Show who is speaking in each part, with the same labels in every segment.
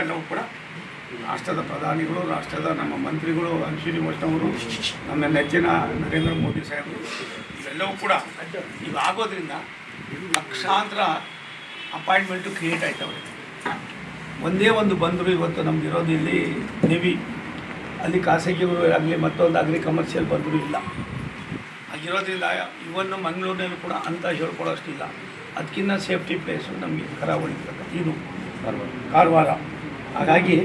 Speaker 1: ಎಲ್ಲವೂ ಕೂಡ ರಾಷ್ಟ್ರದ ಪ್ರಧಾನಿಗಳು, ರಾಷ್ಟ್ರದ ನಮ್ಮ ಮಂತ್ರಿಗಳು, ಅಶ್ವಿನಿ ವೈಷ್ಣವರು, ನಮ್ಮ ನೆಚ್ಚಿನ ನರೇಂದ್ರ ಮೋದಿ ಸಾಹೇಬರು ಇವೆಲ್ಲವೂ ಕೂಡ ಈಗ ಆಗೋದ್ರಿಂದ ಲಕ್ಷಾಂತರ ಅಪಾಯಿಂಟ್ಮೆಂಟು ಕ್ರಿಯೇಟ್ ಆಯ್ತವೆ. ಒಂದೇ ಒಂದು ಬಂದರು ಇವತ್ತು ನಮ್ದು ಇರೋದು ಇಲ್ಲಿ ನೆವಿ, ಅಲ್ಲಿ ಖಾಸಗಿಗಳು ಆಗಲಿ ಮತ್ತೊಂದಾಗಲಿ ಕಮರ್ಷಿಯಲ್ ಬಂದರೂ ಇಲ್ಲ. ಆಗಿರೋದ್ರಿಂದ ಇವನ್ನು ಮಂಗಳೂರಿನಲ್ಲೂ ಕೂಡ ಅಂತ ಹೇಳ್ಕೊಳ್ಳೋಷ್ಟಿಲ್ಲ. ಅದಕ್ಕಿಂತ ಸೇಫ್ಟಿ ಪ್ಲೇಸು ನಮಗೆ ಕರಾವಳಿ ಇದು ಕಾರವಾರ. ಹಾಗಾಗಿ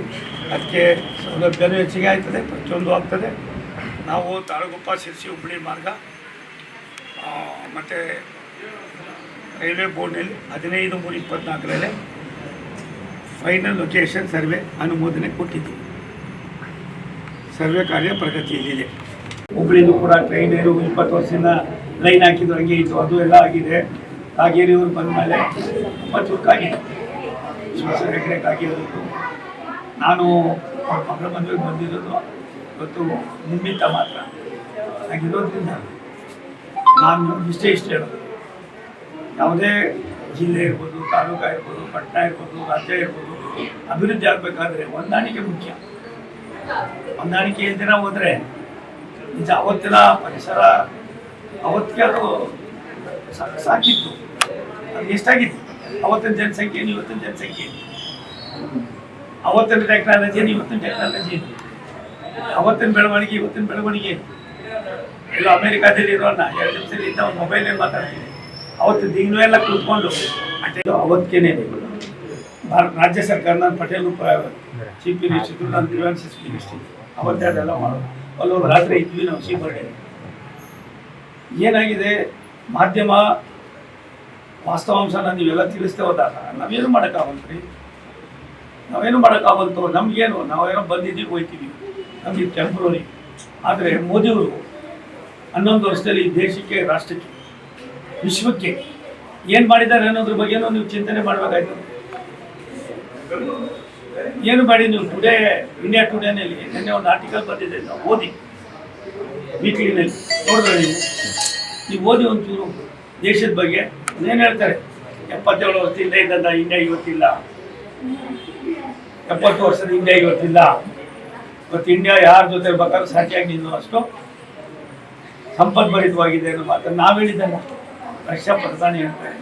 Speaker 1: ಅದಕ್ಕೆ ಸೌಲಭ್ಯನೂ ಹೆಚ್ಚಿಗೆ ಆಯ್ತದೆ, ಪ್ರತಿಯೊಂದು ಆಗ್ತದೆ. ನಾವು ತಾಳಗುಪ್ಪ, ಶಿರ್ಸಿ, ಹುಬ್ಬಳ್ಳಿ ಮಾರ್ಗ ಮತ್ತು ರೈಲ್ವೆ ಬೋರ್ಡ್ನಲ್ಲಿ 15/3/24 ಫೈನಲ್ ಲೊಕೇಶನ್ ಸರ್ವೆ ಅನುಮೋದನೆ ಕೊಟ್ಟಿದ್ದೀವಿ. ಸರ್ವೆ ಕಾರ್ಯ ಪ್ರಗತಿಯಲ್ಲಿದೆ. ಹುಬ್ಬಳ್ಳಿದು ಕೂಡ ಟ್ರೈನ್ 20 ವರ್ಷದಿಂದ ಲೈನ್ ಹಾಕಿದ್ದು ಹಂಗೆ ಇತ್ತು, ಅದು ಎಲ್ಲ ಆಗಿದೆ. ಕಾಗೇರಿಯವರು ಬಂದ ಮೇಲೆ ತುಂಬ ಚುರುಕಾಗಿದೆ. ಶಿವಸೇನೆ ಕಾಗೇರಿಯವರು ನಾನು ಮಗಳ ಮದುವೆಗೆ ಬಂದಿರೋದು ಇವತ್ತು ನಿಮಿತ್ತ ಮಾತ್ರ ಆಗಿರೋದ್ರಿಂದ ನಾನು ಇಷ್ಟೇ ಹೇಳೋದು, ಯಾವುದೇ ಜಿಲ್ಲೆ ಇರ್ಬೋದು, ತಾಲೂಕು ಇರ್ಬೋದು, ಪಟ್ಟಣ ಇರ್ಬೋದು, ರಾಜ್ಯ ಇರ್ಬೋದು, ಅಭಿವೃದ್ಧಿ ಆಗಬೇಕಾದ್ರೆ ಹೊಂದಾಣಿಕೆ ಮುಖ್ಯ. ಹೊಂದಾಣಿಕೆ ದಿನ ಹೋದರೆ ನಿಜ ಅವತ್ತಿನ ಪರಿಸರ ಅವತ್ತಿಗೆ ಅದು ಸಾಕಿತ್ತು. ಅದು ಎಷ್ಟಾಗಿತ್ತು ಅವತ್ತಿನ ಜನಸಂಖ್ಯೆಯನ್ನು ಇವತ್ತಿನ ಜನಸಂಖ್ಯೆ, ಅವತ್ತಿನ ಟೆಕ್ನಾಲಜಿಯನ್ನು ಇವತ್ತಿನ ಟೆಕ್ನಾಲಜಿ, ಅವತ್ತಿನ ಬೆಳವಣಿಗೆ ಇವತ್ತಿನ ಬೆಳವಣಿಗೆ. ಎಲ್ಲ ಅಮೇರಿಕಾದಲ್ಲಿ ಇರೋಣ 2 ನಿಮಿಷದಲ್ಲಿ ಇದ್ದ ಒಂದು ಮೊಬೈಲಲ್ಲಿ ಮಾತಾಡ್ತೀನಿ. ಅವತ್ತು ದಿನವೂ ಎಲ್ಲ ಕೂತ್ಕೊಂಡು ಅವತ್ತಿಗೆ ರಾಜ್ಯ ಸರ್ಕಾರ ನಾನು ಪಟೇಲ್ ಚೀಫ್ ಮಿನಿಸ್ಟರ್, ನಾನು ಗ್ರೀವೆನ್ಸಸ್ ಮಿನಿಸ್ಟ್ರಿ, ಅವತ್ತೇ ಅದೆಲ್ಲ ಮಾಡೋದು. ಅಲ್ಲೊಂದು ರಾತ್ರಿ ಇದ್ವಿ ನಾವು ಸೀಬರ್ಡೆ. ಏನಾಗಿದೆ, ಮಾಧ್ಯಮ ವಾಸ್ತವಾಂಶನ ನೀವೆಲ್ಲ ತಿಳಿಸ್ತೇ ಹೋದಾಗ ನಾವೇನು ಮಾಡೋಕ್ಕಾಗಲ್ರಿ, ನಾವೇನು ಮಾಡೋಕ್ಕಾಗಲ್ತು. ನಮಗೇನು, ನಾವೇನೋ ಬಂದಿದ್ದೀವಿ ಹೋಗ್ತೀವಿ, ನಮಗೆ ಟೆಂಪ್ರರಿ. ಆದರೆ ಮೋದಿಯವರು 11 ವರ್ಷದಲ್ಲಿ ದೇಶಕ್ಕೆ, ರಾಷ್ಟ್ರಕ್ಕೆ, ವಿಶ್ವಕ್ಕೆ ಏನು ಮಾಡಿದ್ದಾರೆ ಅನ್ನೋದ್ರ ಬಗ್ಗೆನೂ ನೀವು ಚಿಂತನೆ ಮಾಡಬೇಕಾಯ್ತು. ಏನು ಮಾಡಿ ನೀವು ಟುಡೇ ಇಂಡಿಯಾ ಟುಡೇನಲ್ಲಿ ನಿನ್ನೆ ಒಂದು ಆರ್ಟಿಕಲ್ ಬಂದಿದೆ, ನಾವು ಓದಿ, ವೀಕ್ಲಿನಲ್ಲಿ ನೋಡಿದ್ರೆ ನೀವು ಓದಿ ಒಂಚೂರು ದೇಶದ ಬಗ್ಗೆ ಏನು ಹೇಳ್ತಾರೆ. 77 ವರ್ಷದಿಂದ ಇದ್ದಂಥ ಇಂಡಿಯಾ ಇವತ್ತಿಲ್ಲ, 70 ವರ್ಷದ ಇಂಡಿಯಾ ಇವತ್ತಿಲ್ಲ. ಇವತ್ತು ಇಂಡಿಯಾ ಯಾರ ಜೊತೆ ಬೇಕಾದ್ರೂ ಸಾಟಿಯಾಗಿ ನಿಲ್ಲೋ ಅಷ್ಟು ಸಂಪದ್ಭರಿತವಾಗಿದೆ ಅನ್ನೋ ಮಾತನ್ನು ನಾವು ಹೇಳಿದ್ದಲ್ಲ, ರಷ್ಯಾ ಪ್ರಧಾನಿ ಹೇಳ್ತಾರೆ,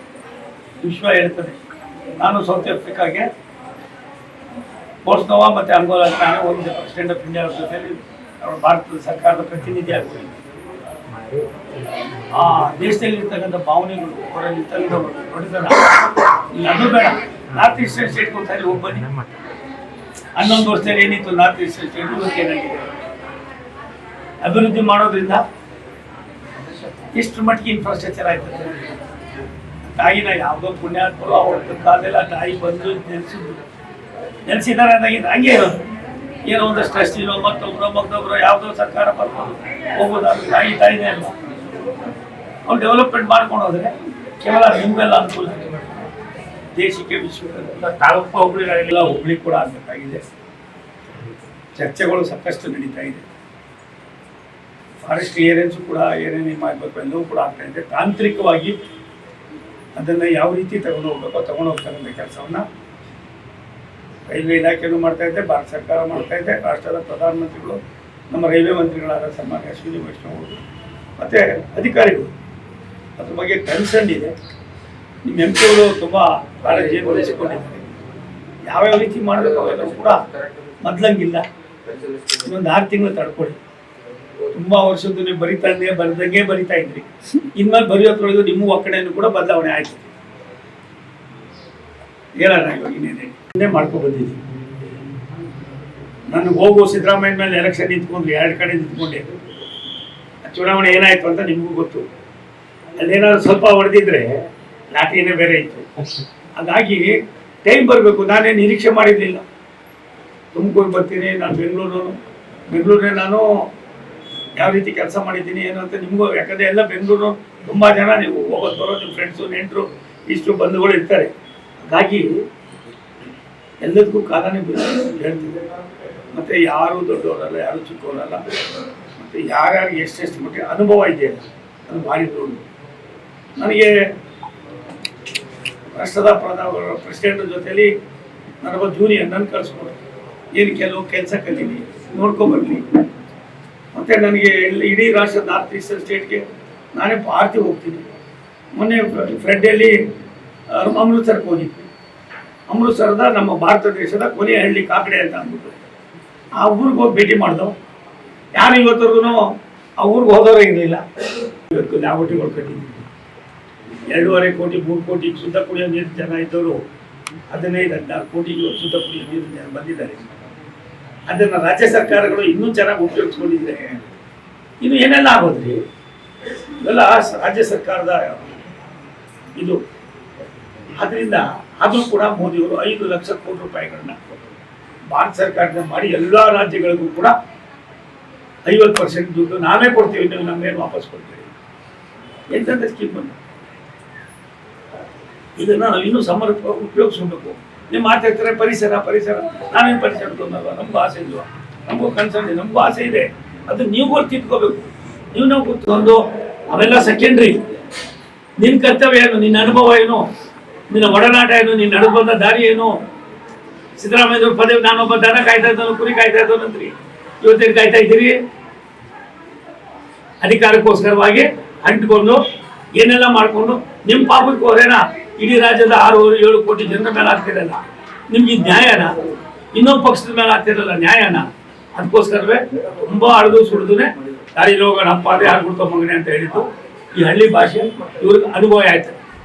Speaker 1: ವಿಶ್ವ ಹೇಳ್ತದೆ. ನಾನು ಸೌತ್ ಆಫ್ರಿಕಾಗೆ ಪೋರ್ಟ್ನೋವಾ ಮತ್ತು ಅಂಗೋಲಾ ನಾನೇ ಹೋಗಿದ್ದೆ ಪ್ರೆಸಿಡೆಂಟ್ ಆಫ್ ಇಂಡಿಯಾ ಜೊತೆಯಲ್ಲಿ, ಭಾರತದ ಸರ್ಕಾರದ ಪ್ರತಿನಿಧಿ ಆಗೋದು. ಆ ದೇಶದಲ್ಲಿ ಇರ್ತಕ್ಕಂಥ ಭಾವನೆಗಳು, ಅವರಲ್ಲಿ ಇರ್ತಕ್ಕಂಥ ದೊಡ್ಡತನ ಇಲ್ಲ, ಅದು ಬೇಡ. ನಾರ್ತ್ ಈಸ್ಟರ್ನ್ ಸ್ಟೇಟ್ಗೆ ಒಂದ್ಸರಿ ಹೋಗಿ ಬನ್ನಿ. 11 ವರ್ಷದಲ್ಲಿ ಏನಿತ್ತು ನಾರ್ತ್ ಈಸ್ಟರ್ನ್ ಸ್ಟೇಟ್, ಇವತ್ತು ಏನಾಗಿದೆ. ಅಭಿವೃದ್ಧಿ ಮಾಡೋದ್ರಿಂದ ಇಷ್ಟು ಮಟ್ಟಿಗೆ ಇನ್ಫ್ರಾಸ್ಟ್ರಕ್ಚರ್ ಆಯ್ತದೆ. ತಾಯಿನ ಯಾವುದೋ ಪುಣ್ಯಾತ್ಮರು ಅವ್ರ ಕಾಲೆಲ್ಲ ತಾಯಿ ಬಂದು ನೆಲೆಸಿದ್ದಾರೆ ಅಂದಾಗಿದ್ದು ಹಂಗೆ ಇರೋದು. ಏನೋ ಒಂದಷ್ಟು ಟ್ರಸ್ಟಿನೋ ಮತ್ತೊಬ್ಬರು ಯಾವುದೋ ಸರ್ಕಾರ ಬರ್ಬೋದು ಹೋಗೋದಾದ್ರೆ ತಾಯಿನೇ ಅಲ್ಲ. ಅವ್ರು ಡೆವಲಪ್ಮೆಂಟ್ ಮಾಡ್ಕೊಂಡು ಹೋದರೆ ಕೇವಲ ನಿಮಗೆಲ್ಲ ಅನುಕೂಲ, ದೇಶಕ್ಕೆ, ವಿಶ್ವಕ್ಕೆ. ತಾಲೂಕು ಹುಬ್ಳಿಗಳೆಲ್ಲ ಹುಬ್ಳಿ ಕೂಡ ಆಗಬೇಕಾಗಿದೆ. ಚರ್ಚೆಗಳು ಸಾಕಷ್ಟು ನಡೀತಾ ಇದೆ. ಫಾರೆಸ್ಟ್ ಕ್ಲಿಯರೆನ್ಸು ಕೂಡ ಏನೇನು ಮಾಡಬೇಕು ಎಲ್ಲವೂ ಕೂಡ ಆಗ್ತಾ ಇದೆ. ತಾಂತ್ರಿಕವಾಗಿ ಅದನ್ನು ಯಾವ ರೀತಿ ತಗೊಂಡು ಹೋಗ್ಬೇಕೋ ತಗೊಂಡು ಹೋಗ್ತಕ್ಕಂಥ ಕೆಲಸವನ್ನು ರೈಲ್ವೆ ಇಲಾಖೆಯೂ ಮಾಡ್ತಾ ಇದೆ, ಭಾರತ ಸರ್ಕಾರ ಮಾಡ್ತಾ ಇದೆ. ರಾಷ್ಟ್ರದ ಪ್ರಧಾನಮಂತ್ರಿಗಳು, ನಮ್ಮ ರೈಲ್ವೆ ಮಂತ್ರಿಗಳಾದ ಸನ್ಮಾನ್ಯ ಅಶ್ವಿನಿ ವೈಷ್ಣವರು ಮತ್ತು ಅಧಿಕಾರಿಗಳು ಅದ್ರ ಬಗ್ಗೆ ಕನ್ಸರ್ನ್ ಇದೆ. ನಿಮ್ಮ ಎಂಪಿಗಳು ತುಂಬ ಕಾಳಜಿಯನ್ನು ವಹಿಸಿಕೊಂಡಿದ್ದಾರೆ. ಯಾವ್ಯಾವ ರೀತಿ ಮಾಡಬೇಕು ಅವೆಲ್ಲವೂ ಕೂಡ ಮೊದಲಂಗಿಲ್ಲ. ಇನ್ನೊಂದು 6 ತಿಂಗಳು ತಡ್ಕೊಳ್ಳಿ. ತುಂಬ ವರ್ಷದ್ದು ನೀವು ಬರಿದಂಗೆ ಬರಿತಾ ಇದ್ರಿ. ಇನ್ಮೇಲೆ ಬರೆಯೋದ್ರೊಳಗೆ ನಿಮ್ಮ ಒಕ್ಕಣೆಯನ್ನು ಕೂಡ ಬದಲಾವಣೆ ಆಯ್ತು. ಹೇಳೋಣ ಇವಾಗ ಇನ್ನೇ ಮಾಡ್ಕೊ ಬಂದಿದ್ದೀನಿ. ನನಗೆ ಹೋಗೋ ಸಿದ್ದರಾಮಯ್ಯ ಮೇಲೆ ಎಲೆಕ್ಷನ್ ನಿಂತ್ಕೊಂಡ್ರಿ, 2 ಕಡೆ ನಿಂತ್ಕೊಂಡೆ. ಚುನಾವಣೆ ಏನಾಯ್ತು ಅಂತ ನಿಮಗೂ ಗೊತ್ತು. ಅಲ್ಲೇನಾದ್ರು ಸ್ವಲ್ಪ ಹೊಡೆದಿದ್ರೆ ಲಾಟಿನೇ ಬೇರೆ ಇತ್ತು. ಹಾಗಾಗಿ ಟೈಮ್ ಬರಬೇಕು. ನಾನೇ ನಿರೀಕ್ಷೆ ಮಾಡಿರಲಿಲ್ಲ ತುಮಕೂರು ಬರ್ತೀನಿ, ನಾನು ಬೆಂಗಳೂರೇ ನಾನು ಯಾವ ರೀತಿ ಕೆಲಸ ಮಾಡಿದ್ದೀನಿ ಏನು ಅಂತ ನಿಮಗೂ, ಯಾಕಂದರೆ ಎಲ್ಲ ಬೆಂಗಳೂರು ತುಂಬ ಜನ ನೀವು ಹೋಗೋದು ಬರೋದು, ನಿಮ್ಮ ಫ್ರೆಂಡ್ಸು ನೆಂಟರು ಇಷ್ಟು ಬಂಧುಗಳು ಇರ್ತಾರೆ. ಹಾಗಾಗಿ ಎಲ್ಲದಕ್ಕೂ ಕಾಲನೇ ಹೇಳ್ತಿದೆ. ಮತ್ತು ಯಾರೂ ದೊಡ್ಡವರಲ್ಲ, ಯಾರೂ ಚಿಕ್ಕವರಲ್ಲ. ಮತ್ತು ಯಾರ್ಯಾರಿಗೆ ಎಷ್ಟೆಷ್ಟು ಮಟ್ಟಿಗೆ ಅನುಭವ ಇದೆ ಅದು ಭಾರಿ ದೊಡ್ಡ. ನನಗೆ ರಾಷ್ಟ್ರದ ಪ್ರೆಸಿಡೆಂಟ್ ಜೊತೆಯಲ್ಲಿ ನನಗೊಬ್ಬ ಜೂನಿಯರ್ ನನ್ನ ಕಳಿಸ್ಕೊಡು, ಏನು ಕೆಲವು ಕೆಲಸ ಕಲೀಲಿ, ನೋಡ್ಕೊಂಬರ್ಲಿ. ಮತ್ತು ನನಗೆ ಇಡೀ ರಾಷ್ಟ್ರದ ನಾರ್ತ್ ಈಸ್ಟರ್ನ್ ಸ್ಟೇಟ್ಗೆ ನಾನೇ ಪಾರ್ಟಿ ಹೋಗ್ತೀನಿ. ಮೊನ್ನೆ ಫ್ರೆಂಡಲ್ಲಿ ಅಮೃತ್ಸರ್ಗೆ ಹೋಗಿದ್ವಿ. ಅಮೃತ್ಸರದ ನಮ್ಮ ಭಾರತ ದೇಶದ ಕೊನೆಯ ಹಳ್ಳಿ ಕಾಕಡೆ ಅಂತ ಅಂದ್ಬಿಟ್ಟು ಆ ಊರಿಗೆ ಹೋಗಿ ಭೇಟಿ ಮಾಡಿದವು. ಯಾರು ಇವತ್ತರೆಗೂ ಆ ಊರಿಗೆ ಹೋದವರೇ ಇರಲಿಲ್ಲ. ಇವತ್ತು ಲ್ಯಾಬೋರೇಟರಿಗಳು ಕಟ್ಟಿದ್ದೀವಿ. 2.5 ಕೋಟಿ 3 ಕೋಟಿ ಶುದ್ಧ ಕುಡಿಯೋ ನೀರು ಜನ ಇದ್ದವರು 15-16 ಕೋಟಿಗೆ ಶುದ್ಧ ಕುಡಿಯೋ ನೀರು ಜನ ಬಂದಿದ್ದಾರೆ. ಅದನ್ನು ರಾಜ್ಯ ಸರ್ಕಾರಗಳು ಇನ್ನೂ ಚೆನ್ನಾಗಿ ಉಪಯೋಗಿಸ್ಕೊಂಡಿದ್ರೆ ಇನ್ನು ಏನೆಲ್ಲ ಆಗೋದ್ರಿ. ಇವೆಲ್ಲ ರಾಜ್ಯ ಸರ್ಕಾರದ ಇದು. ಆದ್ದರಿಂದ ಅದು ಕೂಡ ಮೋದಿಯವರು 5 ಲಕ್ಷ ಕೋಟಿ ರೂಪಾಯಿಗಳನ್ನ ಭಾರತ ಸರ್ಕಾರದಿಂದ ಮಾಡಿ ಎಲ್ಲ ರಾಜ್ಯಗಳಿಗೂ ಕೂಡ 50% ದುಡ್ಡು ನಾವೇ ಕೊಡ್ತೀವಿ, ನೀವು ನಮ್ಮೇನು ವಾಪಸ್ ಕೊಡ್ತೀವಿ. ಎಂತೆಂಥ ಸ್ಕೀಮ್ ಬಂದು ಇದನ್ನು ನಾವು ಇನ್ನೂ ಸಮರ್ಪಕವಾಗಿ ಉಪಯೋಗಿಸ್ಬೇಕು. ನೀವು ಮಾತಾಡ್ತಾರೆ ಪರಿಸರ ಪರಿಸರ, ನಾವೇನು ಪರಿಸರ ತೊಂದಲ್ವ, ನಮಗೂ ಆಸೆ ಇಲ್ವಾ? ನಮಗೂ ಕನ್ಸರ್ನ್ ಇದೆ, ನಮಗೂ ಆಸೆ ಇದೆ. ಅದು ನೀವು ಗೊತ್ತಿಟ್ಕೋಬೇಕು. ನಾವು ಕೂತ್ಕೊಂಡು ಅವೆಲ್ಲ ಸೆಕೆಂಡ್ರಿ. ನಿನ್ನ ಕರ್ತವ್ಯ ಏನು, ನಿನ್ನ ಅನುಭವ ಏನು, ನಿನ್ನ ಒಡನಾಟ ಏನು, ನೀನು ನಡೆದು ಬಂದ ದಾರಿ ಏನು? ಸಿದ್ದರಾಮಯ್ಯವ್ರ ಪದವಿ ನಾನೊಬ್ಬ ದನ ಕಾಯ್ತಾ ಇದ್ದನು, ಕುರಿ ಕಾಯ್ತಾ ಇದ್ದೋನಂತ್ರಿ. ಇವತ್ತೇನು ಕಾಯ್ತಾ ಇದ್ದೀರಿ? ಅಧಿಕಾರಕ್ಕೋಸ್ಕರವಾಗಿ ಅಂಟ್ಕೊಂಡು ಏನೆಲ್ಲ ಮಾಡಿಕೊಂಡು ನಿಮ್ಮ ಪಾಪಕ್ಕೆ ಹೋರೇನಾ ಇಡೀ ರಾಜ್ಯದ 6-7 ಕೋಟಿ ಜನರ ಮೇಲೆ ಆಗ್ತಿರಲ್ಲ. ನಿಮ್ಗೆ ಇದು ನ್ಯಾಯನ? ಇನ್ನೊಂದು ಪಕ್ಷದ ಮೇಲೆ ಆಗ್ತಿರಲ್ಲ ನ್ಯಾಯನ? ಅದಕ್ಕೋಸ್ಕರವೇ ತುಂಬ ಅಳದು ಸುಡಿದುನೆ ದಾರಿಲಿ ಹೋಗೋಣ ಅಪ್ಪ ಅದೇ ಹಾಡ್ಬಿಡ್ತೋ ಮಗನೆ ಅಂತ ಹೇಳಿದ್ದು. ಈ ಹಳ್ಳಿ ಭಾಷೆ ಇವ್ರಿಗೆ ಅನುಭವ ಆಯ್ತು.